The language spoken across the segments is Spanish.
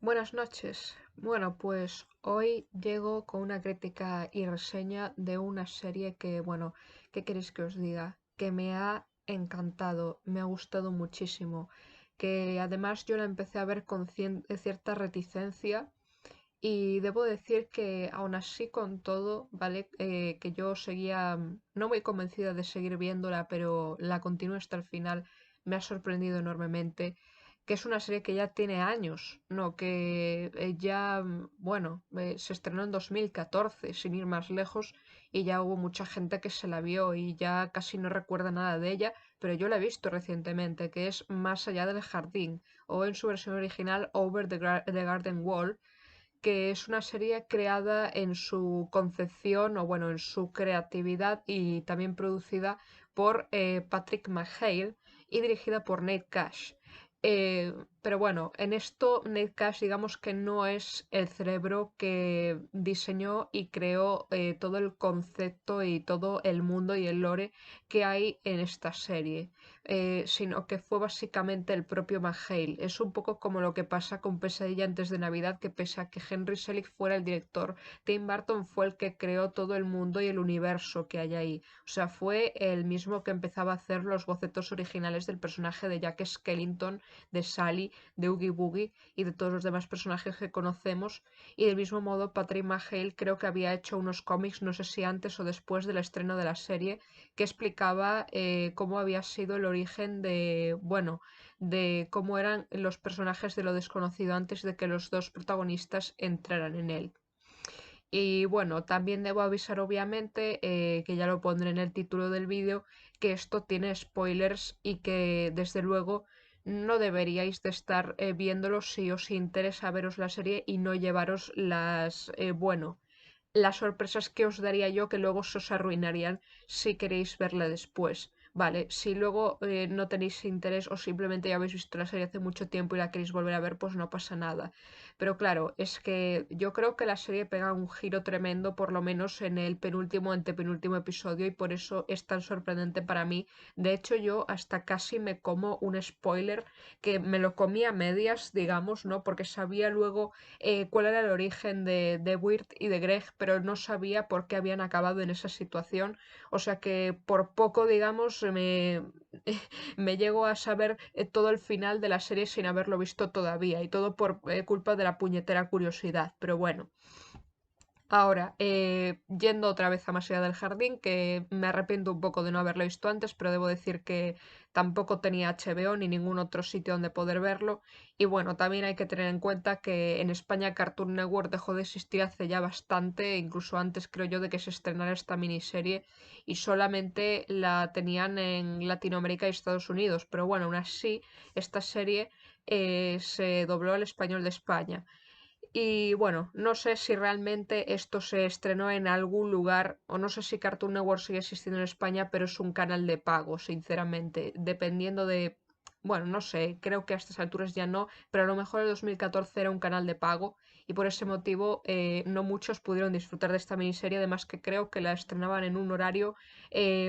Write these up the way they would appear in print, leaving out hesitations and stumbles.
Buenas noches. Bueno, pues hoy llego con una crítica y reseña de una serie que, bueno, ¿qué queréis que os diga? Que me ha encantado, me ha gustado muchísimo, que además yo la empecé a ver con cierta reticencia y debo decir que aún así con todo, ¿vale? Que yo seguía no muy convencida de seguir viéndola, pero la continué hasta el final, me ha sorprendido enormemente que es una serie que ya tiene años, no, que ya, bueno, se estrenó en 2014, sin ir más lejos, y ya hubo mucha gente que se la vio y ya casi no recuerda nada de ella, pero yo la he visto recientemente, que es Más allá del jardín, o en su versión original Over the Garden Wall, que es una serie creada en su concepción o bueno, en su creatividad y también producida por Patrick McHale y dirigida por Nate Cash. Pero bueno, en esto Nate Cash digamos que no es el cerebro que diseñó y creó todo el concepto y todo el mundo y el lore que hay en esta serie, sino que fue básicamente el propio McHale. Es un poco como lo que pasa con Pesadilla antes de Navidad, que pese a que Henry Selick fuera el director, Tim Burton fue el que creó todo el mundo y el universo que hay ahí. O sea, fue el mismo que empezaba a hacer los bocetos originales del personaje de Jack Skellington, de Sally, de Oogie Boogie y de todos los demás personajes que conocemos. Y del mismo modo, Patrick McHale creo que había hecho unos cómics, no sé si antes o después del estreno de la serie, que explicaba cómo había sido el origen de, bueno, de cómo eran los personajes de lo desconocido antes de que los dos protagonistas entraran en él. Y bueno, también debo avisar obviamente, que ya lo pondré en el título del vídeo, que esto tiene spoilers y que desde luego no deberíais de estar viéndolo si os interesa veros la serie y no llevaros bueno, las sorpresas que os daría yo que luego se os arruinarían si queréis verla después. Vale, si luego no tenéis interés o simplemente ya habéis visto la serie hace mucho tiempo y la queréis volver a ver, pues no pasa nada. Pero claro, es que yo creo que la serie pega un giro tremendo, por lo menos en el penúltimo, antepenúltimo episodio, y por eso es tan sorprendente para mí. De hecho, yo hasta casi me como un spoiler que me lo comí a medias, digamos, ¿no? Porque sabía luego cuál era el origen de Wirt y de Greg, pero no sabía por qué habían acabado en esa situación. O sea que por poco, digamos, me llego a saber todo el final de la serie sin haberlo visto todavía y todo por culpa de la puñetera curiosidad. Pero bueno. Ahora, yendo otra vez a Más allá del jardín, que me arrepiento un poco de no haberlo visto antes, pero debo decir que tampoco tenía HBO ni ningún otro sitio donde poder verlo. Y bueno, también hay que tener en cuenta que en España Cartoon Network dejó de existir hace ya bastante, incluso antes creo yo de que se estrenara esta miniserie, y solamente la tenían en Latinoamérica y Estados Unidos. Pero bueno, aún así, esta serie se dobló al español de España. Y bueno, no sé si realmente esto se estrenó en algún lugar, o no sé si Cartoon Network sigue existiendo en España, pero es un canal de pago, sinceramente, dependiendo de... Bueno, no sé, creo que a estas alturas ya no, pero a lo mejor el 2014 era un canal de pago y por ese motivo no muchos pudieron disfrutar de esta miniserie, además que creo que la estrenaban en un horario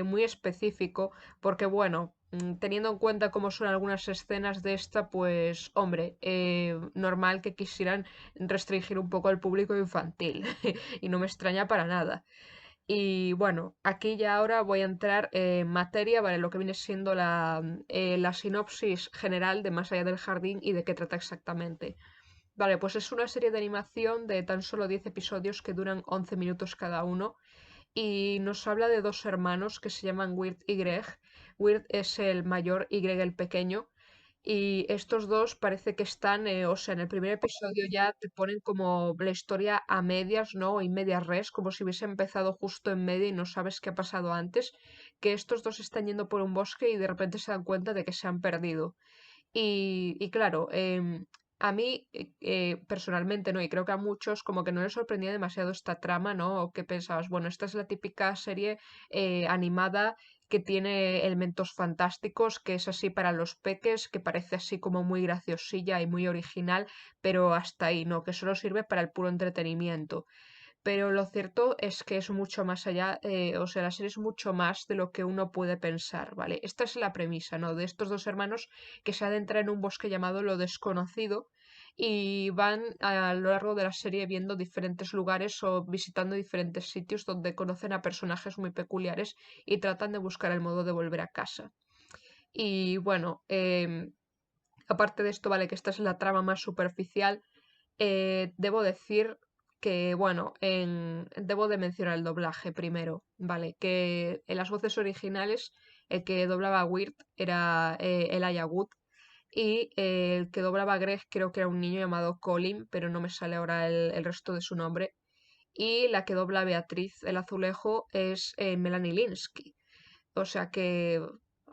muy específico, porque bueno, teniendo en cuenta cómo son algunas escenas de esta, pues hombre, normal que quisieran restringir un poco al público infantil y no me extraña para nada. Y bueno, aquí ya ahora voy a entrar en materia, ¿vale? Lo que viene siendo la sinopsis general de Más allá del jardín y de qué trata exactamente. Vale, pues es una serie de animación de tan solo 10 episodios que duran 11 minutos cada uno y nos habla de dos hermanos que se llaman Wirt y Greg. Wirt es el mayor y Greg el pequeño. Y estos dos parece que están, o sea, en el primer episodio ya te ponen como la historia a medias, ¿no? Y medias res, como si hubiese empezado justo en medio y no sabes qué ha pasado antes, que estos dos están yendo por un bosque y de repente se dan cuenta de que se han perdido. Y claro, a mí personalmente no, y creo que a muchos como que no les sorprendía demasiado esta trama, ¿no? O que pensabas, bueno, esta es la típica serie animada que tiene elementos fantásticos, que es así para los peques, que parece así como muy graciosilla y muy original, pero hasta ahí, ¿no? Que solo sirve para el puro entretenimiento. Pero lo cierto es que es mucho más allá, o sea, la serie es mucho más de lo que uno puede pensar, ¿vale? Esta es la premisa, ¿no? De estos dos hermanos que se adentran en un bosque llamado Lo Desconocido y van a lo largo de la serie viendo diferentes lugares o visitando diferentes sitios donde conocen a personajes muy peculiares y tratan de buscar el modo de volver a casa. Y bueno, aparte de esto, vale, que esta es la trama más superficial, debo decir que, bueno, debo de mencionar el doblaje primero, ¿vale? Que en las voces originales el que doblaba a Wirt era Elijah Wood y el que doblaba a Greg creo que era un niño llamado Colin, pero no me sale ahora el resto de su nombre. Y la que dobla a Beatriz el Azulejo es Melanie Linsky. O sea que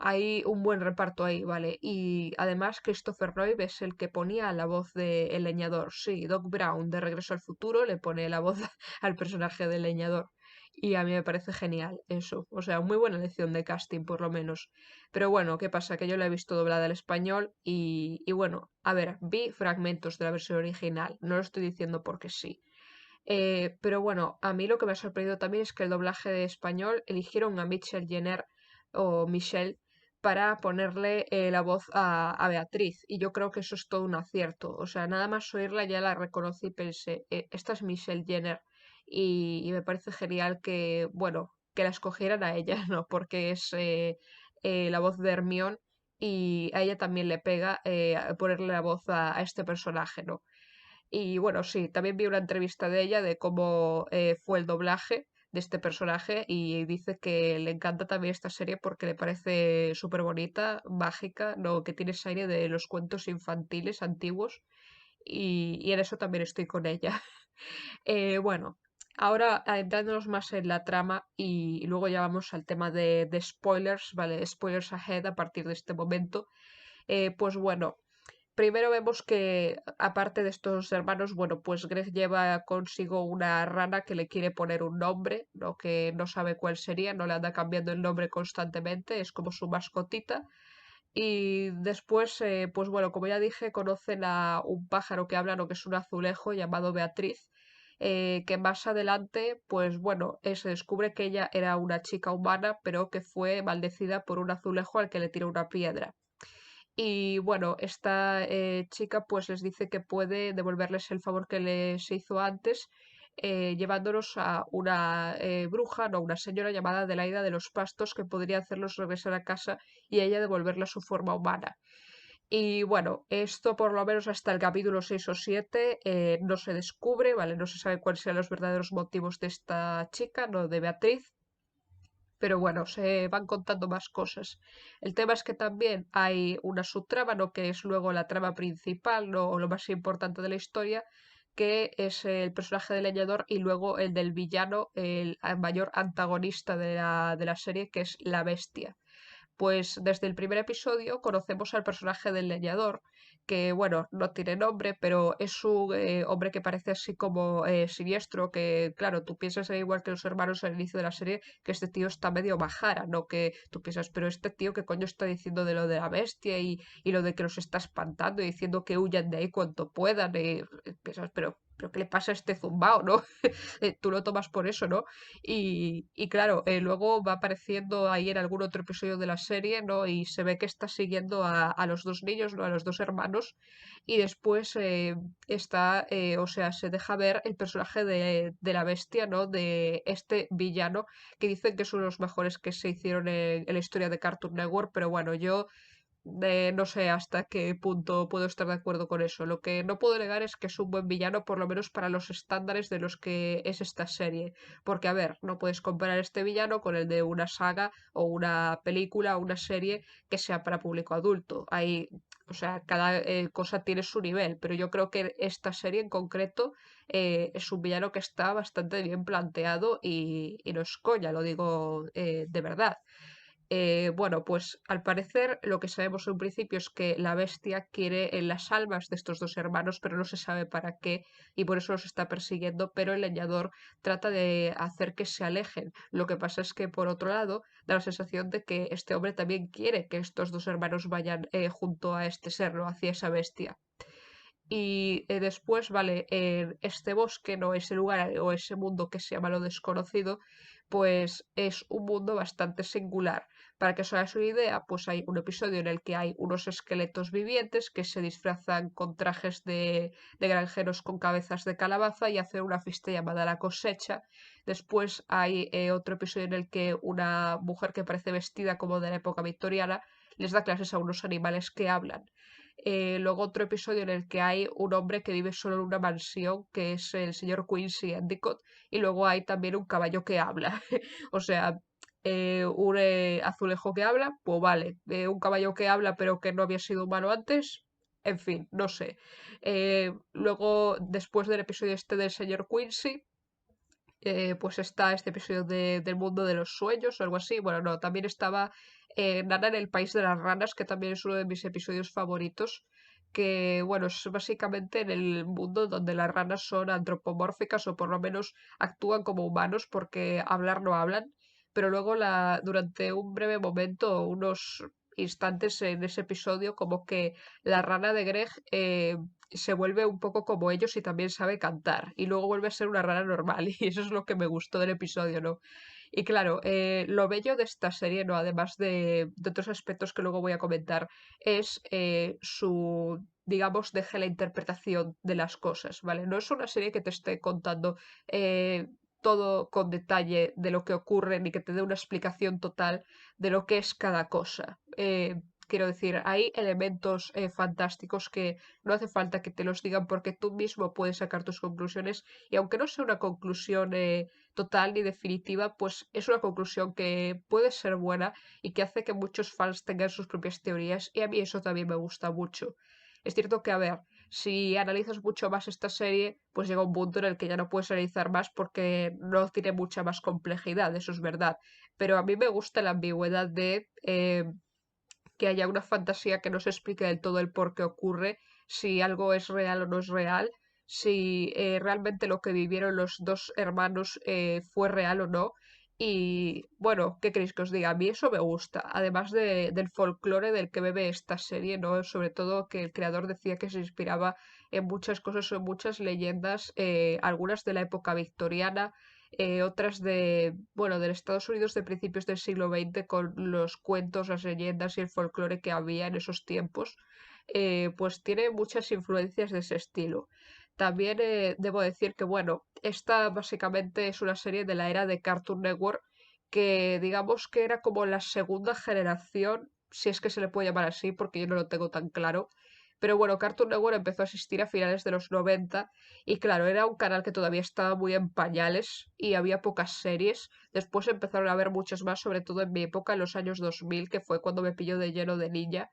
hay un buen reparto ahí, ¿vale? Y además Christopher Lloyd es el que ponía la voz de El Leñador. Sí, Doc Brown de Regreso al Futuro le pone la voz al personaje del Leñador. Y a mí me parece genial eso. O sea, muy buena elección de casting, por lo menos. Pero bueno, ¿qué pasa? Que yo la he visto doblada al español y bueno, a ver, vi fragmentos de la versión original. No lo estoy diciendo porque sí. Pero bueno, a mí lo que me ha sorprendido también es que el doblaje de español eligieron a Michelle Jenner o Michelle para ponerle la voz a Beatriz. Y yo creo que eso es todo un acierto. O sea, nada más oírla ya la reconocí y pensé, esta es Michelle Jenner". Y me parece genial que, bueno, que la escogieran a ella, ¿no? Porque es la voz de Hermione y a ella también le pega ponerle la voz a este personaje, ¿no? Y bueno, sí, también vi una entrevista de ella de cómo fue el doblaje de este personaje y dice que le encanta también esta serie porque le parece súper bonita, mágica, ¿no? Que tiene ese aire de los cuentos infantiles antiguos y en eso también estoy con ella. Bueno, ahora adentrándonos más en la trama y luego ya vamos al tema de spoilers, ¿vale? Spoilers ahead a partir de este momento. Pues bueno. Primero vemos que, aparte de estos hermanos, bueno, pues Greg lleva consigo una rana que le quiere poner un nombre, ¿no? Que no sabe cuál sería, no le anda cambiando el nombre constantemente, es como su mascotita. Y después, pues bueno, como ya dije, conocen a un pájaro que habla, ¿no? Que es un azulejo llamado Beatriz, que más adelante, pues bueno, se descubre que ella era una chica humana, pero que fue maldecida por un azulejo al que le tira una piedra. Y bueno, esta chica pues les dice que puede devolverles el favor que les hizo antes, llevándolos a una bruja, no, una señora llamada Adelaida de los Pastos, que podría hacerlos regresar a casa y ella devolverle su forma humana. Y bueno, esto por lo menos hasta el capítulo 6 o 7 no se descubre, ¿vale? No se sabe cuáles sean los verdaderos motivos de esta chica, no de Beatriz, pero bueno, se van contando más cosas. El tema es que también hay una subtrama, ¿no? Que es luego la trama principal, ¿no? O lo más importante de la historia, que es el personaje del leñador y luego el del villano, el mayor antagonista de la serie, que es la bestia. Pues desde el primer episodio conocemos al personaje del leñador, que bueno, no tiene nombre, pero es un hombre que parece así como siniestro, que claro, tú piensas igual que los hermanos al inicio de la serie, que este tío está medio majara, ¿no? Que tú piensas, pero este tío, ¿qué coño está diciendo de lo de la bestia y lo de que los está espantando y diciendo que huyan de ahí cuanto puedan? Y piensas, pero ¿qué le pasa a este zumbao, no? Tú lo tomas por eso, ¿no? Y claro, luego va apareciendo ahí en algún otro episodio de la serie, ¿no? Y se ve que está siguiendo a los dos niños, ¿no? A los dos hermanos. Y después está, o sea, se deja ver el personaje de la bestia, ¿no? De este villano, que dicen que es uno de los mejores que se hicieron en la historia de Cartoon Network, pero bueno, yo no sé hasta qué punto puedo estar de acuerdo con eso. Lo que no puedo negar es que es un buen villano, por lo menos para los estándares de los que es esta serie. Porque, a ver, no puedes comparar este villano con el de una saga o una película o una serie que sea para público adulto. Hay, o sea, cada cosa tiene su nivel, pero yo creo que esta serie en concreto es un villano que está bastante bien planteado y no es coña, lo digo de verdad. Bueno, pues al parecer lo que sabemos en un principio es que la bestia quiere las almas de estos dos hermanos, pero no se sabe para qué y por eso los está persiguiendo, pero el leñador trata de hacer que se alejen. Lo que pasa es que por otro lado da la sensación de que este hombre también quiere que estos dos hermanos vayan junto a este serlo, hacia esa bestia. Y después, vale, este bosque, no ese lugar o ese mundo que se llama lo desconocido, pues es un mundo bastante singular, Para que os hagáis una idea, pues hay un episodio en el que hay unos esqueletos vivientes que se disfrazan con trajes de granjeros con cabezas de calabaza y hacen una fiesta llamada la cosecha. Después hay otro episodio en el que una mujer que parece vestida como de la época victoriana les da clases a unos animales que hablan. Luego otro episodio en el que hay un hombre que vive solo en una mansión, que es el señor Quincy Endicott, y luego hay también un caballo que habla. O sea, un azulejo que habla, pues vale. Un caballo que habla pero que no había sido humano antes, en fin, no sé. Luego, después del episodio este del señor Quincy, pues está este episodio del mundo de los sueños o algo así. Bueno, no, también estaba Nana en el país de las ranas, que también es uno de mis episodios favoritos, que bueno, es básicamente en el mundo donde las ranas son antropomórficas o por lo menos actúan como humanos porque hablar no hablan, pero luego durante un breve momento, unos instantes en ese episodio, como que la rana de Greg se vuelve un poco como ellos y también sabe cantar. Y luego vuelve a ser una rana normal. Y eso es lo que me gustó del episodio, ¿no? Y claro, lo bello de esta serie, ¿no? Además de otros aspectos que luego voy a comentar, es su, digamos, deje la interpretación de las cosas, ¿vale? No es una serie que te esté contando todo con detalle de lo que ocurre, ni que te dé una explicación total de lo que es cada cosa. Quiero decir, hay elementos fantásticos que no hace falta que te los digan porque tú mismo puedes sacar tus conclusiones y aunque no sea una conclusión total ni definitiva, pues es una conclusión que puede ser buena y que hace que muchos fans tengan sus propias teorías y a mí eso también me gusta mucho. Es cierto que, a ver, si analizas mucho más esta serie, pues llega un punto en el que ya no puedes analizar más porque no tiene mucha más complejidad, eso es verdad. Pero a mí me gusta la ambigüedad de que haya una fantasía que no se explique del todo el por qué ocurre, si algo es real o no es real, si realmente lo que vivieron los dos hermanos fue real o no. Y bueno, ¿qué queréis que os diga? A mí eso me gusta, además del folclore del que bebe esta serie, ¿no? Sobre todo que el creador decía que se inspiraba en muchas cosas o en muchas leyendas, algunas de la época victoriana, otras bueno, del Estados Unidos de principios del siglo XX con los cuentos, las leyendas y el folclore que había en esos tiempos, pues tiene muchas influencias de ese estilo. También debo decir que, bueno, esta básicamente es una serie de la era de Cartoon Network que digamos que era como la segunda generación, si es que se le puede llamar así, porque yo no lo tengo tan claro. Pero bueno, Cartoon Network empezó a existir a finales de los 90 y claro, era un canal que todavía estaba muy en pañales y había pocas series. Después empezaron a haber muchas más, sobre todo en mi época, en los años 2000, que fue cuando me pilló de lleno de niña.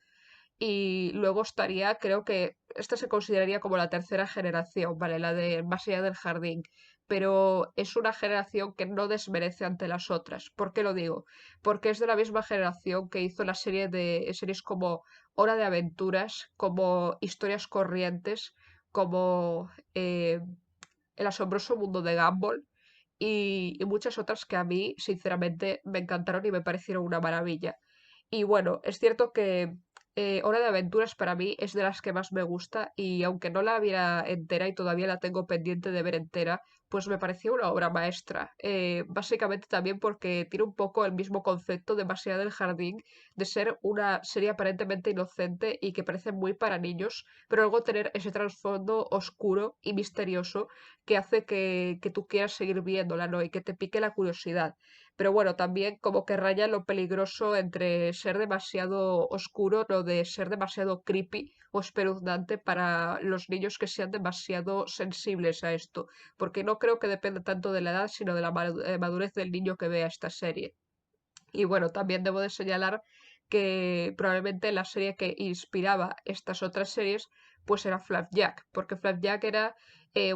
Y luego estaría, creo que esta se consideraría como la tercera generación, ¿vale? La de Más allá del jardín. Pero es una generación que no desmerece ante las otras. ¿Por qué lo digo? Porque es de la misma generación que hizo la serie de series como Hora de Aventuras, como Historias Corrientes, como El asombroso mundo de Gumball y muchas otras que a mí, sinceramente, me encantaron y me parecieron una maravilla. Y bueno, es cierto que Hora de Aventuras para mí es de las que más me gusta y aunque no la viera entera y todavía la tengo pendiente de ver entera, pues me pareció una obra maestra. Básicamente también porque tiene un poco el mismo concepto de Más allá del jardín, de ser una serie aparentemente inocente y que parece muy para niños, pero luego tener ese trasfondo oscuro y misterioso que hace que tú quieras seguir viéndola, ¿no? Y que te pique la curiosidad. Pero bueno, también como que raya lo peligroso entre ser demasiado oscuro, lo de ser demasiado creepy o espeluznante para los niños que sean demasiado sensibles a esto. Porque no creo que dependa tanto de la edad, sino de la madurez del niño que vea esta serie. Y bueno, también debo de señalar que probablemente la serie que inspiraba estas otras series pues era Flapjack, porque Flapjack era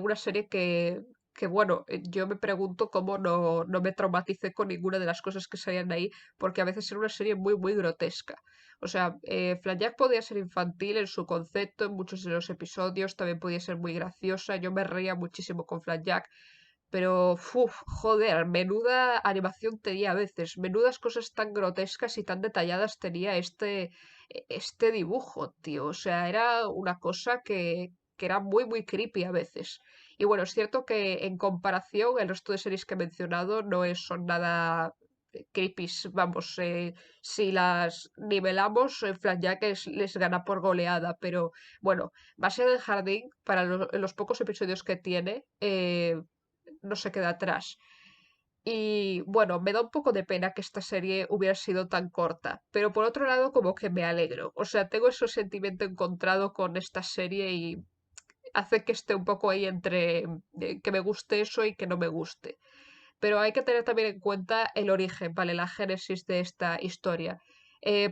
una serie que bueno, yo me pregunto cómo no me traumaticé con ninguna de las cosas que salían ahí, porque a veces era una serie muy, muy grotesca. O sea, Flapjack podía ser infantil en su concepto, en muchos de los episodios, también podía ser muy graciosa, yo me reía muchísimo con Flapjack, pero, joder, menuda animación tenía a veces, menudas cosas tan grotescas y tan detalladas tenía este dibujo, tío. O sea, era una cosa que era muy, muy creepy a veces. Y bueno, es cierto que en comparación, el resto de series que he mencionado no son nada creepies, vamos, si las nivelamos, Flapjack les gana por goleada, pero bueno, Masía del Jardín, para los pocos episodios que tiene, no se queda atrás. Y bueno, me da un poco de pena que esta serie hubiera sido tan corta, pero por otro lado como que me alegro. O sea, tengo ese sentimiento encontrado con esta serie y hace que esté un poco ahí entre que me guste eso y que no me guste. Pero hay que tener también en cuenta el origen, ¿vale? La génesis de esta historia.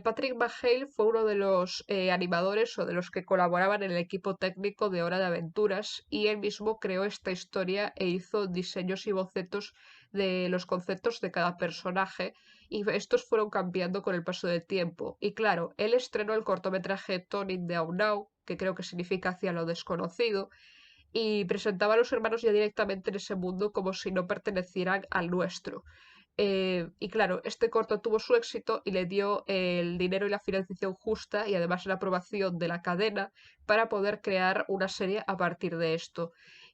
Patrick McHale fue uno de los animadores o de los que colaboraban en el equipo técnico de Hora de Aventuras y él mismo creó esta historia e hizo diseños y bocetos de los conceptos de cada personaje y estos fueron cambiando con el paso del tiempo. Y claro, él estrenó el cortometraje Turning the Unknown, que creo que significa hacia lo desconocido, y presentaba a los hermanos ya directamente en ese mundo como si no pertenecieran al nuestro. Y claro, este corto tuvo su éxito y le dio el dinero y la financiación justa y además la aprobación de la cadena para poder crear una serie a partir de esto.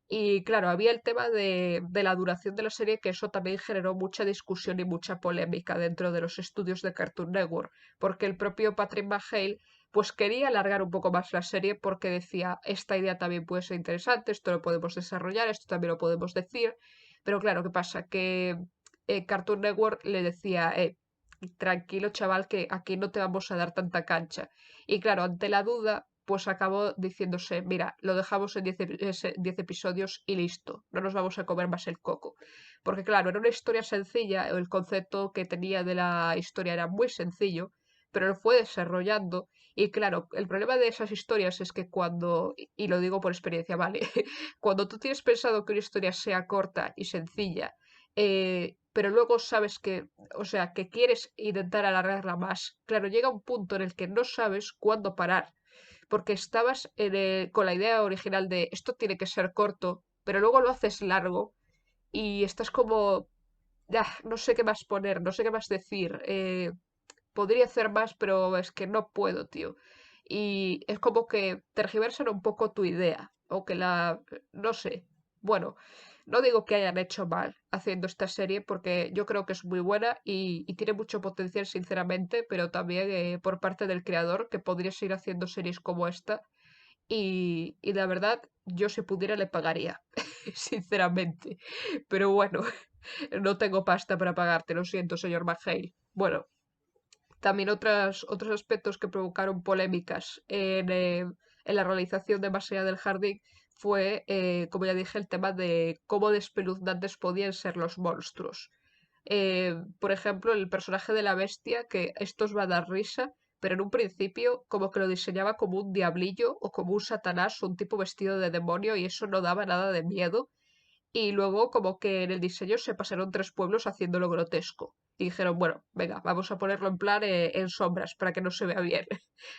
Y claro, había el tema de la duración de la serie, que eso también generó mucha discusión y mucha polémica dentro de los estudios de Cartoon Network, porque el propio Patrick McHale pues quería alargar un poco más la serie porque decía, esta idea también puede ser interesante, esto lo podemos desarrollar, esto también lo podemos decir, pero claro, ¿qué pasa? Que Cartoon Network le decía, tranquilo chaval, que aquí no te vamos a dar tanta cancha. Y claro, ante la duda, pues acabó diciéndose, mira, lo dejamos en 10 episodios y listo, no nos vamos a comer más el coco. Porque claro, era una historia sencilla, el concepto que tenía de la historia era muy sencillo, pero lo fue desarrollando. Y claro, el problema de esas historias es que cuando, y lo digo por experiencia, ¿vale? Cuando tú tienes pensado que una historia sea corta y sencilla, pero luego sabes que, o sea, que quieres intentar alargarla más. Claro, llega un punto en el que no sabes cuándo parar, porque estabas con la idea original de esto tiene que ser corto, pero luego lo haces largo y estás como, no sé qué más poner, no sé qué más decir. Podría hacer más, pero es que no puedo, tío. Y es como que tergiversan un poco tu idea, o que la, no sé. Bueno, no digo que hayan hecho mal haciendo esta serie, porque yo creo que es muy buena y tiene mucho potencial, sinceramente, pero también por parte del creador, que podría seguir haciendo series como esta. Y la verdad, yo si pudiera le pagaría, sinceramente. Pero bueno, no tengo pasta para pagarte, lo siento, señor McHale. Bueno, también otros aspectos que provocaron polémicas en la realización de Más allá del jardín fue, como ya dije, el tema de cómo despeluznantes podían ser los monstruos. Por ejemplo, el personaje de la bestia, que esto os va a dar risa, pero en un principio como que lo diseñaba como un diablillo o como un satanás o un tipo vestido de demonio y eso no daba nada de miedo y luego como que en el diseño se pasaron 3 pueblos haciéndolo grotesco. Y dijeron, bueno, venga, vamos a ponerlo en plan en sombras para que no se vea bien.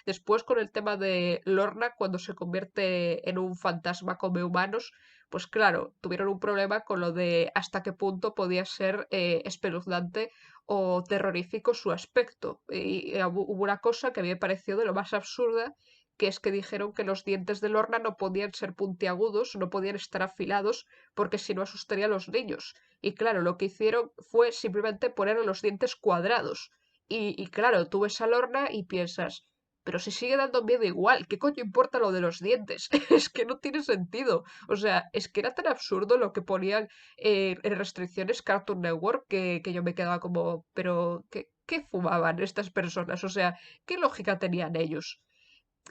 Después con el tema de Lorna, cuando se convierte en un fantasma come humanos, pues claro, tuvieron un problema con lo de hasta qué punto podía ser espeluznante o terrorífico su aspecto. Y hubo una cosa que a mí me pareció de lo más absurda, que es que dijeron que los dientes de Lorna no podían ser puntiagudos, no podían estar afilados, porque si no asustaría a los niños. Y claro, lo que hicieron fue simplemente poner los dientes cuadrados. Y claro, tú ves a Lorna y piensas, pero si sigue dando miedo igual, ¿qué coño importa lo de los dientes? Es que no tiene sentido. O sea, es que era tan absurdo lo que ponían en restricciones Cartoon Network que yo me quedaba como, pero ¿qué fumaban estas personas? O sea, ¿qué lógica tenían ellos?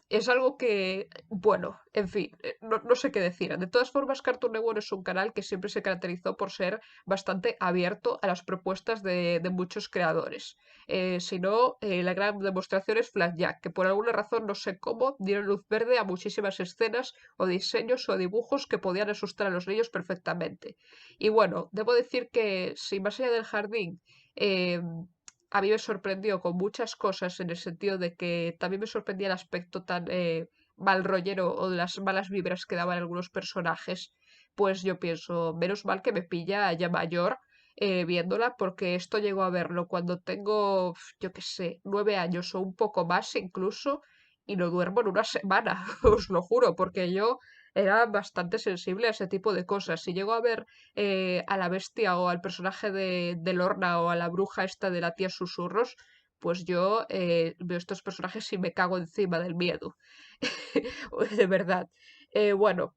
Es algo que, bueno, en fin, no sé qué decir. De todas formas, Cartoon Network es un canal que siempre se caracterizó por ser bastante abierto a las propuestas de muchos creadores. Si no, la gran demostración es Flapjack, que por alguna razón, no sé cómo, dieron luz verde a muchísimas escenas o diseños o dibujos que podían asustar a los niños perfectamente. Y bueno, debo decir que si más allá del jardín, eh, a mí me sorprendió con muchas cosas en el sentido de que también me sorprendía el aspecto tan mal rollero o de las malas vibras que daban algunos personajes, pues yo pienso, menos mal que me pilla ya mayor viéndola, porque esto llego a verlo cuando tengo, yo qué sé, 9 años o un poco más incluso, y no duermo en una semana, os lo juro, porque yo era bastante sensible a ese tipo de cosas. Si llego a ver a la bestia o al personaje de Lorna o a la bruja esta de la tía Susurros, pues yo veo estos personajes y me cago encima del miedo. De verdad. Bueno,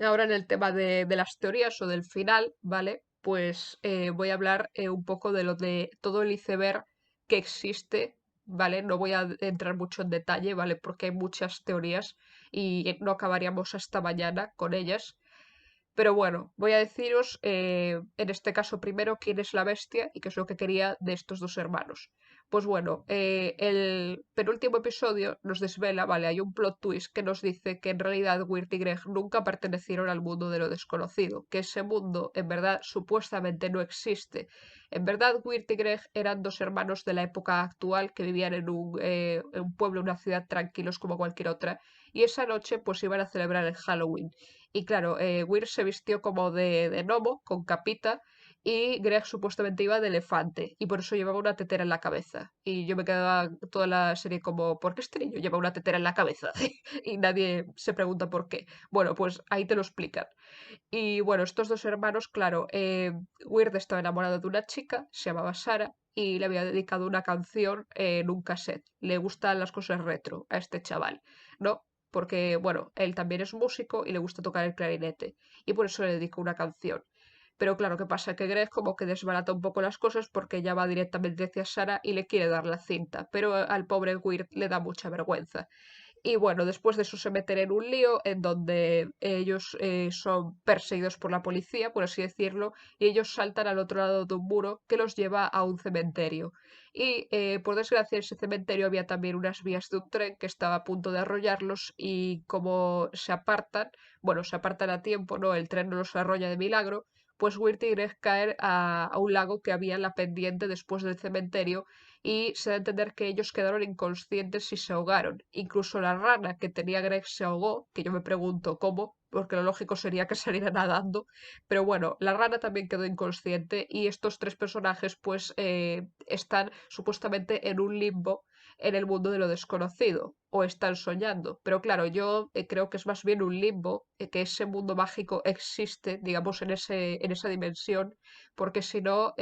ahora en el tema de las teorías o del final, ¿vale? Pues voy a hablar un poco de lo de todo el iceberg que existe, ¿vale? No voy a entrar mucho en detalle, ¿vale? Porque hay muchas teorías y no acabaríamos hasta mañana con ellas. Pero bueno, voy a deciros en este caso primero quién es la bestia y qué es lo que quería de estos dos hermanos. Pues bueno, el penúltimo episodio nos desvela, vale, hay un plot twist que nos dice que en realidad Wirt y Greg nunca pertenecieron al mundo de lo desconocido, que ese mundo en verdad supuestamente no existe. En verdad Wirt y Greg eran dos hermanos de la época actual que vivían en un pueblo, una ciudad tranquilos como cualquier otra, y esa noche pues iban a celebrar el Halloween. Y claro, Weir se vistió como de gnomo, con capita, y Greg supuestamente iba de elefante, y por eso llevaba una tetera en la cabeza. Y yo me quedaba toda la serie como, ¿por qué este niño lleva una tetera en la cabeza? Y nadie se pregunta por qué. Bueno, pues ahí te lo explican. Y bueno, estos dos hermanos, claro, Weird estaba enamorado de una chica, se llamaba Sara, y le había dedicado una canción en un cassette. Le gustan las cosas retro a este chaval, ¿no? Porque, bueno, él también es músico y le gusta tocar el clarinete, y por eso le dedicó una canción. Pero claro, ¿qué pasa? Que Greg como que desbarata un poco las cosas porque ella va directamente hacia Sara y le quiere dar la cinta, pero al pobre Weird le da mucha vergüenza. Y bueno, después de eso se meten en un lío en donde ellos son perseguidos por la policía, por así decirlo, y ellos saltan al otro lado de un muro que los lleva a un cementerio. Y por desgracia, en ese cementerio había también unas vías de un tren que estaba a punto de arrollarlos y como se apartan, bueno, se apartan a tiempo, ¿no? El tren no los arrolla de milagro, pues Wirt y Greg caen a un lago que había en la pendiente después del cementerio y se da a entender que ellos quedaron inconscientes y se ahogaron. Incluso la rana que tenía Greg se ahogó, que yo me pregunto cómo, porque lo lógico sería que saliera nadando, pero bueno, la rana también quedó inconsciente y estos tres personajes pues están supuestamente en un limbo en el mundo de lo desconocido o están soñando. Pero claro, yo creo que es más bien un limbo, que ese mundo mágico existe, digamos, en esa dimensión, porque si no,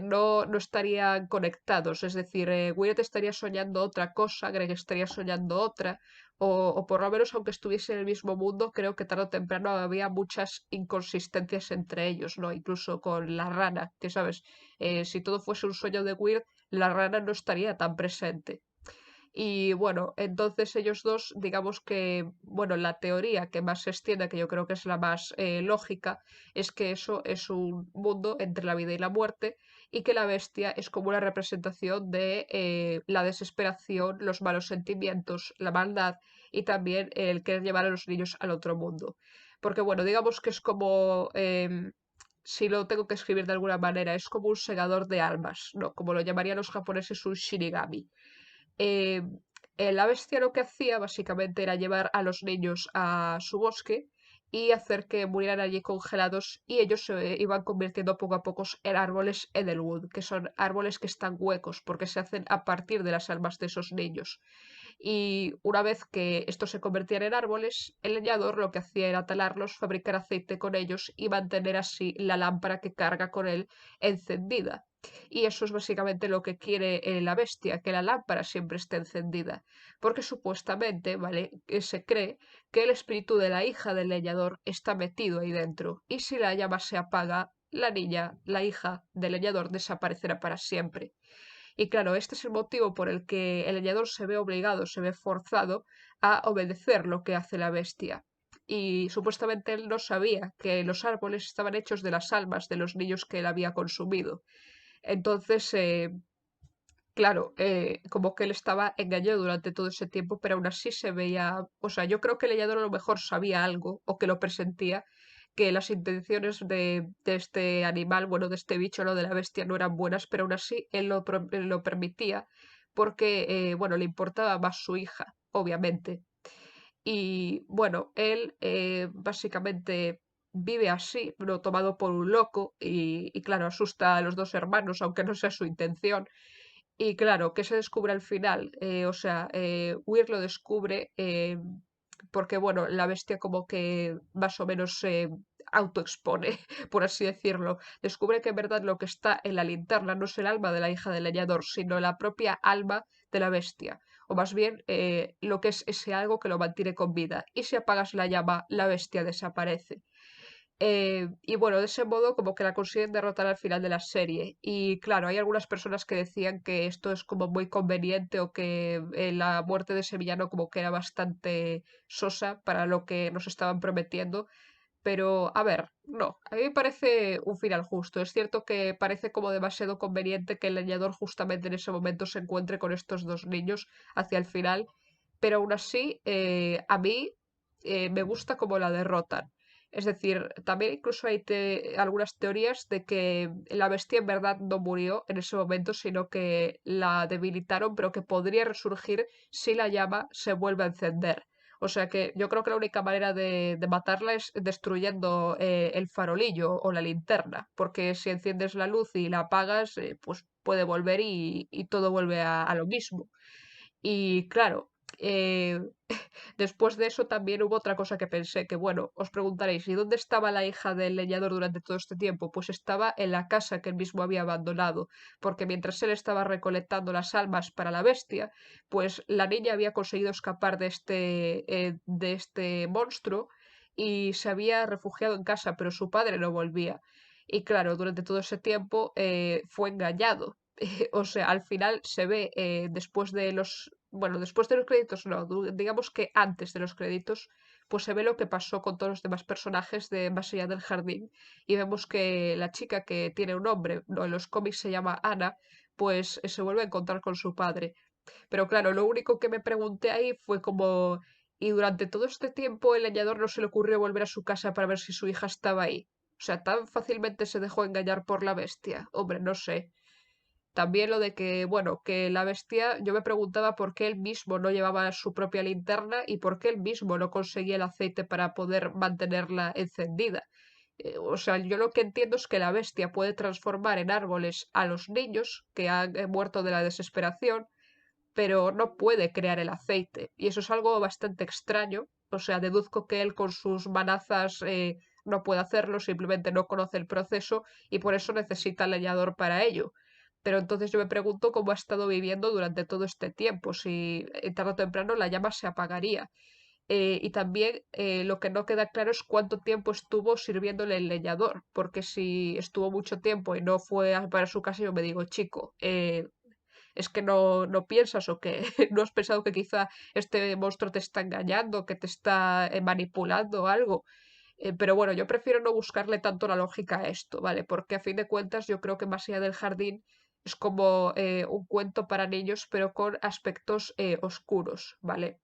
no estarían conectados. Es decir, Wyatt estaría soñando otra cosa, Greg estaría soñando otra, o por lo menos aunque estuviese en el mismo mundo, creo que tarde o temprano había muchas inconsistencias entre ellos, ¿no? Incluso con la rana, que sabes, si todo fuese un sueño de Weird, la rana no estaría tan presente. Y bueno, entonces ellos dos, digamos que, bueno, la teoría que más se extiende, que yo creo que es la más lógica, es que eso es un mundo entre la vida y la muerte y que la bestia es como una representación de la desesperación, los malos sentimientos, la maldad y también el querer llevar a los niños al otro mundo. Porque bueno, digamos que es como... si lo tengo que escribir de alguna manera, es como un segador de almas, ¿no? Como lo llamarían los japoneses un shinigami. Eh, la bestia lo que hacía básicamente era llevar a los niños a su bosque y hacer que murieran allí congelados y ellos se iban convirtiendo poco a poco en árboles Edelwood, que son árboles que están huecos porque se hacen a partir de las almas de esos niños. Y una vez que estos se convertían en árboles, el leñador lo que hacía era talarlos, fabricar aceite con ellos y mantener así la lámpara que carga con él encendida. Y eso es básicamente lo que quiere la bestia, que la lámpara siempre esté encendida, porque supuestamente, ¿vale? Se cree que el espíritu de la hija del leñador está metido ahí dentro, y si la llama se apaga, la niña, la hija del leñador, desaparecerá para siempre. Y claro, este es el motivo por el que el leñador se ve obligado, se ve forzado a obedecer lo que hace la bestia. Y supuestamente él no sabía que los árboles estaban hechos de las almas de los niños que él había consumido. Entonces, claro, como que él estaba engañado durante todo ese tiempo, pero aún así se veía, o sea, yo creo que el leñador a lo mejor sabía algo o que lo presentía, que las intenciones de este animal, bueno, de este bicho, ¿no? De la bestia no eran buenas, pero aún así él lo permitía porque, bueno, le importaba más su hija, obviamente. Y bueno, él básicamente vive así, ¿no? Tomado por un loco y claro, asusta a los dos hermanos, aunque no sea su intención. Y claro, ¿qué se descubre al final? O sea, Weir lo descubre porque bueno, la bestia como que más o menos se autoexpone, por así decirlo. Descubre que en verdad lo que está en la linterna no es el alma de la hija del leñador, sino la propia alma de la bestia, o más bien lo que es ese algo que lo mantiene con vida. Y si apagas la llama, la bestia desaparece. Y bueno, de ese modo como que la consiguen derrotar al final de la serie. Y claro, hay algunas personas que decían que esto es como muy conveniente o que la muerte de ese villano como que era bastante sosa para lo que nos estaban prometiendo. Pero, a ver, no, a mí me parece un final justo. Es cierto que parece como demasiado conveniente que el leñador justamente en ese momento se encuentre con estos dos niños hacia el final, pero aún así, a mí me gusta cómo la derrotan. Es decir, también incluso hay algunas teorías de que la bestia en verdad no murió en ese momento, sino que la debilitaron, pero que podría resurgir si la llama se vuelve a encender. O sea que yo creo que la única manera de matarla es destruyendo el farolillo o la linterna, porque si enciendes la luz y la apagas, pues puede volver y todo vuelve a lo mismo. Y claro, eh, después de eso también hubo otra cosa que pensé, que bueno, os preguntaréis, ¿y dónde estaba la hija del leñador durante todo este tiempo? Pues estaba en la casa que él mismo había abandonado, porque mientras él estaba recolectando las almas para la bestia, pues la niña había conseguido escapar de este monstruo y se había refugiado en casa, pero su padre no volvía. Y claro, durante todo ese tiempo fue engañado. O sea, al final se ve después de bueno, después de los créditos no, digamos que antes de los créditos, pues se ve lo que pasó con todos los demás personajes de Más allá del jardín y vemos que la chica que tiene un nombre, no, en los cómics se llama Ana, pues se vuelve a encontrar con su padre. Pero claro, lo único que me pregunté ahí fue como, ¿y durante todo este tiempo el leñador no se le ocurrió volver a su casa para ver si su hija estaba ahí? O sea, tan fácilmente se dejó engañar por la bestia. Hombre, no sé. También lo de que, bueno, que la bestia, yo me preguntaba por qué él mismo no llevaba su propia linterna y por qué él mismo no conseguía el aceite para poder mantenerla encendida. O sea, yo lo que entiendo es que la bestia puede transformar en árboles a los niños que han muerto de la desesperación, pero no puede crear el aceite. Y eso es algo bastante extraño. O sea, deduzco que él con sus manazas no puede hacerlo, simplemente no conoce el proceso y por eso necesita el leñador para ello. Pero entonces yo me pregunto cómo ha estado viviendo durante todo este tiempo, si tarde o temprano la llama se apagaría. Y también lo que no queda claro es cuánto tiempo estuvo sirviéndole el leñador, porque si estuvo mucho tiempo y no fue para su casa, yo me digo, chico, ¿es que no piensas o que no has pensado que quizá este monstruo te está engañando, que te está manipulando o algo? Pero bueno, yo prefiero no buscarle tanto la lógica a esto, ¿vale? Porque a fin de cuentas yo creo que Más allá del jardín es como un cuento para niños, pero con aspectos oscuros, ¿vale?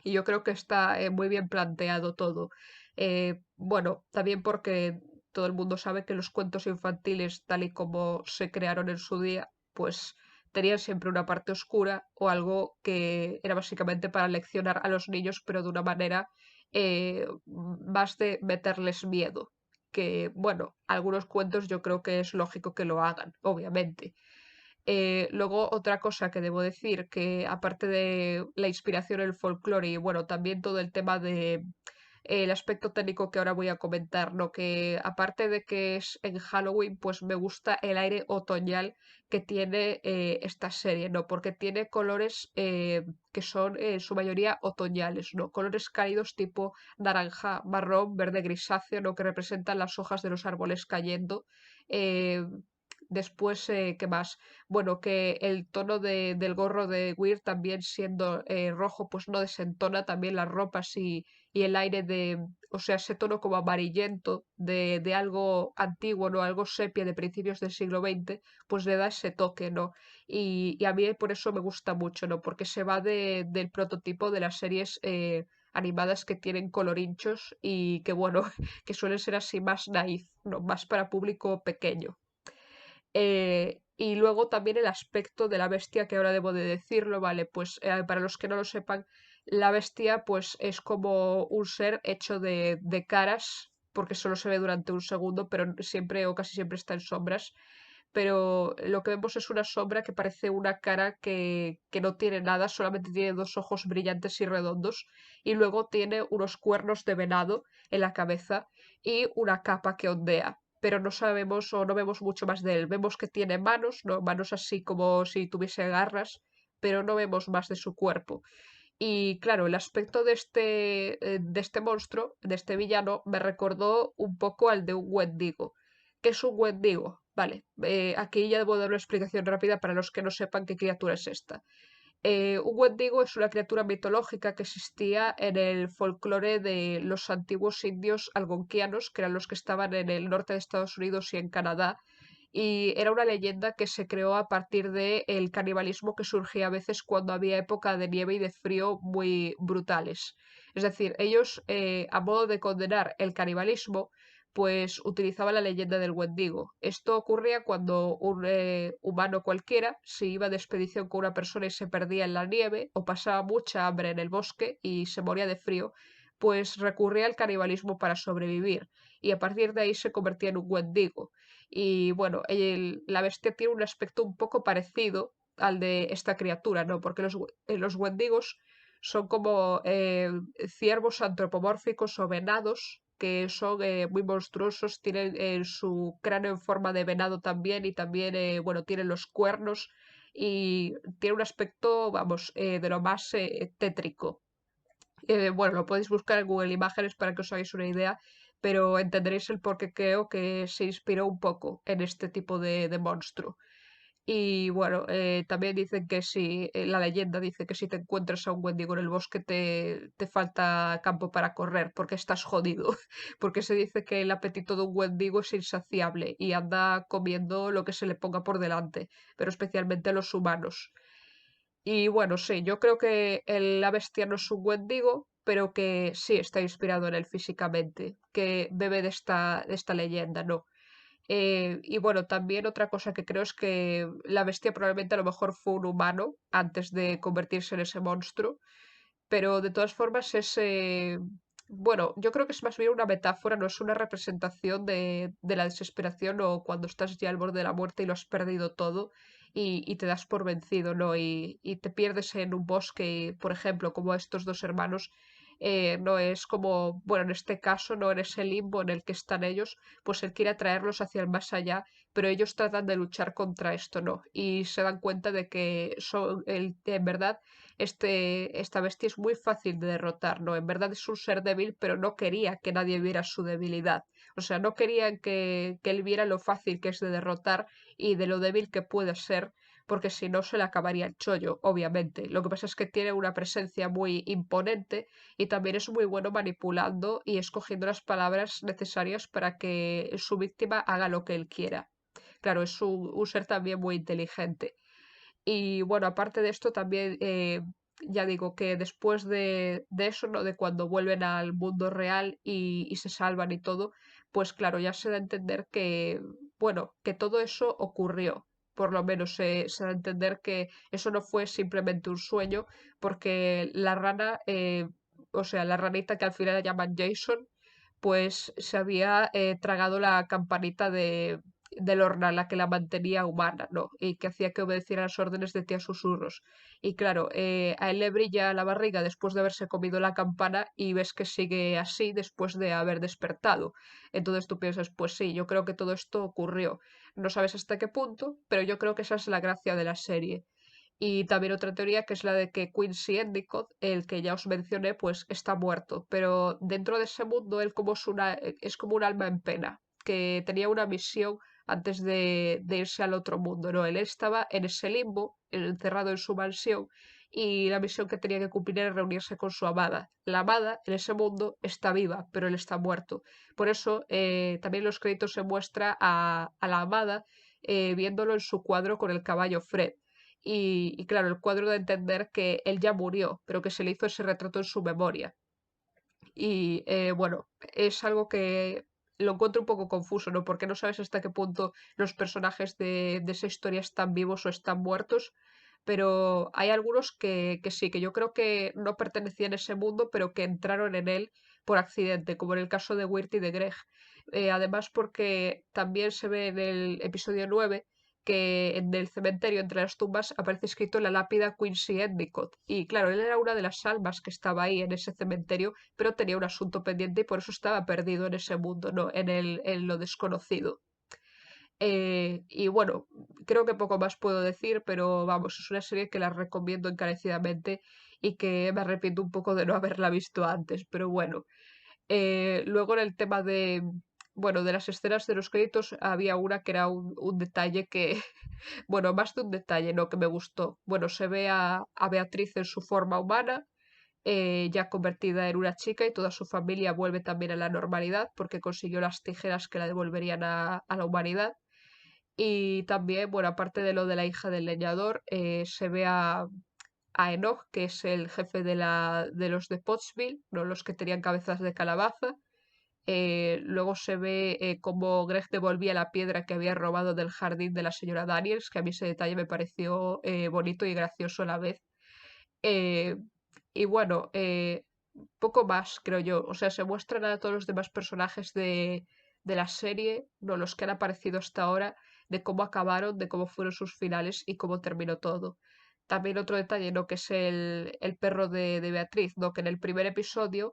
Y yo creo que está muy bien planteado todo. Bueno, también porque todo el mundo sabe que los cuentos infantiles, tal y como se crearon en su día, pues tenían siempre una parte oscura o algo que era básicamente para leccionar a los niños, pero de una manera más de meterles miedo. Que, bueno, algunos cuentos yo creo que es lógico que lo hagan, obviamente. Luego, otra cosa que debo decir, que aparte de la inspiración en el folclore y bueno, también todo el tema de el aspecto técnico que ahora voy a comentar, ¿no? Que aparte de que es en Halloween, pues me gusta el aire otoñal que tiene esta serie, ¿no? Porque tiene colores que son en su mayoría otoñales, ¿no? Colores cálidos tipo naranja, marrón, verde grisáceo, ¿no? Que representan las hojas de los árboles cayendo. eh, Después, ¿qué más? Bueno, que el tono del gorro de Weir también siendo rojo, pues no desentona también las ropas y el aire o sea, ese tono como amarillento de algo antiguo, ¿no? Algo sepia de principios del siglo XX, pues le da ese toque, ¿no? Y a mí por eso me gusta mucho, ¿no? Porque se va del prototipo de las series animadas que tienen colorinchos y que, bueno, que suelen ser así más naif, ¿no? Más para público pequeño. Y luego también el aspecto de la bestia, que ahora debo de decirlo, ¿vale? Pues para los que no lo sepan, la bestia pues es como un ser hecho de caras, porque solo se ve durante un segundo, pero siempre o casi siempre está en sombras. pero lo que vemos es una sombra que parece una cara que no tiene nada, solamente tiene dos ojos brillantes y redondos, y luego tiene unos cuernos de venado en la cabeza y una capa que ondea. Pero no sabemos o no vemos mucho más de él. Vemos que tiene manos, ¿no? Manos así como si tuviese garras, pero no vemos más de su cuerpo. Y claro, el aspecto de este monstruo, de este villano, me recordó un poco al de un Wendigo. ¿Qué es un Wendigo? Vale, aquí ya debo dar una explicación rápida para los que no sepan qué criatura es esta. Un Wendigo es una criatura mitológica que existía en el folclore de los antiguos indios algonquianos, que eran los que estaban en el norte de Estados Unidos y en Canadá, y era una leyenda que se creó a partir del canibalismo que surgía a veces cuando había época de nieve y de frío muy brutales. Es decir, ellos, a modo de condenar el canibalismo, pues utilizaban la leyenda del Wendigo. Esto ocurría cuando un humano cualquiera se iba de expedición con una persona y se perdía en la nieve o pasaba mucha hambre en el bosque y se moría de frío, pues recurría al canibalismo para sobrevivir y a partir de ahí se convertía en un Wendigo. Y bueno, la bestia tiene un aspecto un poco parecido al de esta criatura, ¿no? Porque los wendigos son como ciervos antropomórficos o venados que son muy monstruosos, tienen su cráneo en forma de venado también y también, bueno, tienen los cuernos y tiene un aspecto, vamos, de lo más tétrico. Bueno, lo podéis buscar en Google Imágenes para que os hagáis una idea, pero entenderéis el por qué creo que se inspiró un poco en este tipo de monstruo. Y bueno, también dicen que si, la leyenda dice que si te encuentras a un Wendigo en el bosque te falta campo para correr porque estás jodido, porque se dice que el apetito de un Wendigo es insaciable y anda comiendo lo que se le ponga por delante, pero especialmente a los humanos. Y bueno, sí, yo creo que la bestia no es un Wendigo, pero que sí está inspirado en él físicamente, que bebe de esta leyenda, ¿no? Y bueno, también otra cosa que creo es que la bestia probablemente a lo mejor fue un humano antes de convertirse en ese monstruo, pero de todas formas es, bueno, yo creo que es más bien una metáfora, no es una representación de la desesperación o cuando estás ya al borde de la muerte y lo has perdido todo y te das por vencido, ¿no? Y te pierdes en un bosque, por ejemplo, como estos dos hermanos. No es como, bueno, en este caso, no en ese limbo en el que están ellos, pues él quiere atraerlos hacia el más allá, pero ellos tratan de luchar contra esto, ¿no? Y se dan cuenta de que en verdad esta bestia es muy fácil de derrotar, ¿no? En verdad es un ser débil, pero no quería que nadie viera su debilidad. O sea, no querían que él viera lo fácil que es de derrotar y de lo débil que puede ser, porque si no se le acabaría el chollo, obviamente. Lo que pasa es que tiene una presencia muy imponente y también es muy bueno manipulando y escogiendo las palabras necesarias para que su víctima haga lo que él quiera. Claro, es un ser también muy inteligente. Y bueno, aparte de esto también, ya digo que después de eso, ¿no? De cuando vuelven al mundo real y se salvan y todo, pues claro, ya se da a entender que, bueno, que todo eso ocurrió. Por lo menos se da a entender que eso no fue simplemente un sueño, porque la rana, o sea, la ranita que al final la llaman Jason, pues se había tragado la campanita de Lorna, la que la mantenía humana, ¿no? Y que hacía que obedeciera las órdenes de tía susurros. Y claro, a él le brilla la barriga después de haberse comido la campana y ves que sigue así después de haber despertado. Entonces tú piensas, pues sí, yo creo que todo esto ocurrió. No sabes hasta qué punto, pero yo creo que esa es la gracia de la serie. Y también otra teoría que es la de que Quincy Endicott, el que ya os mencioné, pues está muerto. Pero dentro de ese mundo él como es como un alma en pena, que tenía una misión antes de irse al otro mundo, ¿no? Él estaba en ese limbo, encerrado en su mansión, y la misión que tenía que cumplir era reunirse con su amada. La amada en ese mundo está viva, pero él está muerto. Por eso también en los créditos se muestra a la amada viéndolo en su cuadro con el caballo Fred. Y claro, el cuadro da a entender que él ya murió, pero que se le hizo ese retrato en su memoria. Y bueno, es algo que lo encuentro un poco confuso, ¿no? Porque no sabes hasta qué punto los personajes de esa historia están vivos o están muertos, pero hay algunos que sí, que yo creo que no pertenecían a ese mundo, pero que entraron en él por accidente, como en el caso de Wirt y de Greg. Además, porque también se ve en el episodio 9 que en el cementerio entre las tumbas aparece escrito en la lápida Quincy Endicott. Y claro, él era una de las almas que estaba ahí en ese cementerio, pero tenía un asunto pendiente y por eso estaba perdido en ese mundo, ¿no? En lo desconocido. Y bueno, creo que poco más puedo decir, pero vamos, es una serie que la recomiendo encarecidamente y que me arrepiento un poco de no haberla visto antes, pero bueno. Luego en el tema de, bueno, de las escenas de los créditos había una que era un detalle que, bueno, más de un detalle, ¿no? Que me gustó. Bueno, se ve a Beatriz en su forma humana, ya convertida en una chica y toda su familia vuelve también a la normalidad porque consiguió las tijeras que la devolverían a la humanidad. Y también, bueno, aparte de lo de la hija del leñador, se ve a Enoch, que es el jefe de los de Pottsville, ¿no? Los que tenían cabezas de calabaza. Luego se ve cómo Greg devolvía la piedra que había robado del jardín de la señora Daniels, que a mí ese detalle me pareció bonito y gracioso a la vez. Eh, y bueno, poco más, creo yo. O sea, se muestran a todos los demás personajes de la serie, no los que han aparecido hasta ahora, de cómo acabaron, de cómo fueron sus finales y cómo terminó todo. También otro detalle, ¿no? Que es el perro de Beatriz, ¿no? Que en el primer episodio,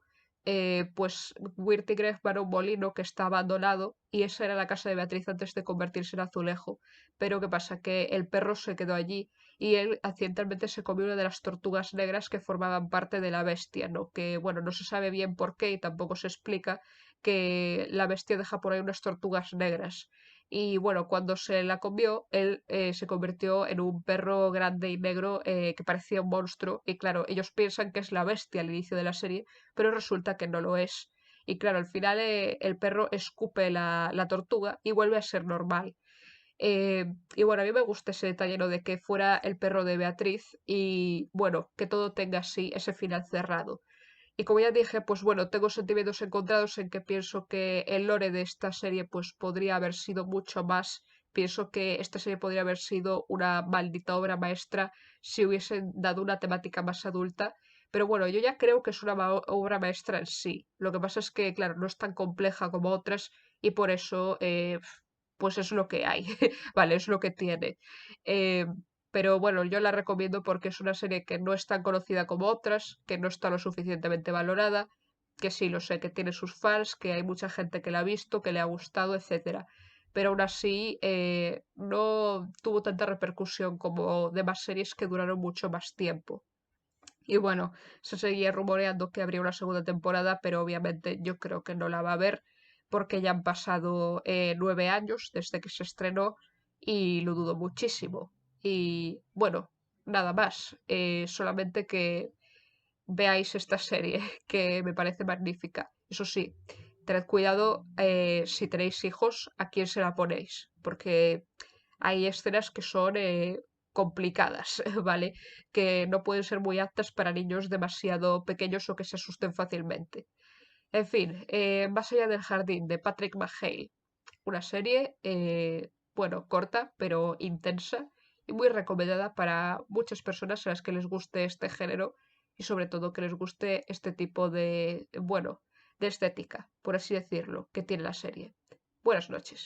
pues Wirt y Greg van a un molino que está abandonado y esa era la casa de Beatriz antes de convertirse en azulejo. Pero ¿qué pasa? Que el perro se quedó allí y él accidentalmente se comió una de las tortugas negras que formaban parte de la bestia, ¿no? Que, bueno, no se sabe bien por qué y tampoco se explica que la bestia deja por ahí unas tortugas negras. Y bueno, cuando se la comió, él se convirtió en un perro grande y negro que parecía un monstruo. Y claro, ellos piensan que es la bestia al inicio de la serie, pero resulta que no lo es. Y claro, al final el perro escupe la tortuga y vuelve a ser normal. Y bueno, a mí me gusta ese detalle, ¿no? De que fuera el perro de Beatriz y bueno, que todo tenga así ese final cerrado. Y como ya dije, pues bueno, tengo sentimientos encontrados en que pienso que el lore de esta serie pues podría haber sido mucho más. Pienso que esta serie podría haber sido una maldita obra maestra si hubiesen dado una temática más adulta. Pero bueno, yo ya creo que es una obra maestra en sí. Lo que pasa es que, claro, no es tan compleja como otras y por eso, pues es lo que hay. Vale, es lo que tiene. Eh, pero bueno, yo la recomiendo porque es una serie que no es tan conocida como otras, que no está lo suficientemente valorada, que sí, lo sé, que tiene sus fans, que hay mucha gente que la ha visto, que le ha gustado, etcétera. Pero aún así no tuvo tanta repercusión como demás series que duraron mucho más tiempo. Y bueno, se seguía rumoreando que habría una segunda temporada, pero obviamente yo creo que no la va a haber porque ya han pasado 9 años desde que se estrenó y lo dudo muchísimo. Y bueno, nada más, solamente que veáis esta serie que me parece magnífica. Eso sí, tened cuidado si tenéis hijos a quién se la ponéis, porque hay escenas que son complicadas, ¿vale? Que no pueden ser muy aptas para niños demasiado pequeños o que se asusten fácilmente. En fin, Más allá del jardín de Patrick McHale, una serie, bueno, corta pero intensa y muy recomendada para muchas personas a las que les guste este género y sobre todo que les guste este tipo de, bueno, de estética, por así decirlo, que tiene la serie. Buenas noches.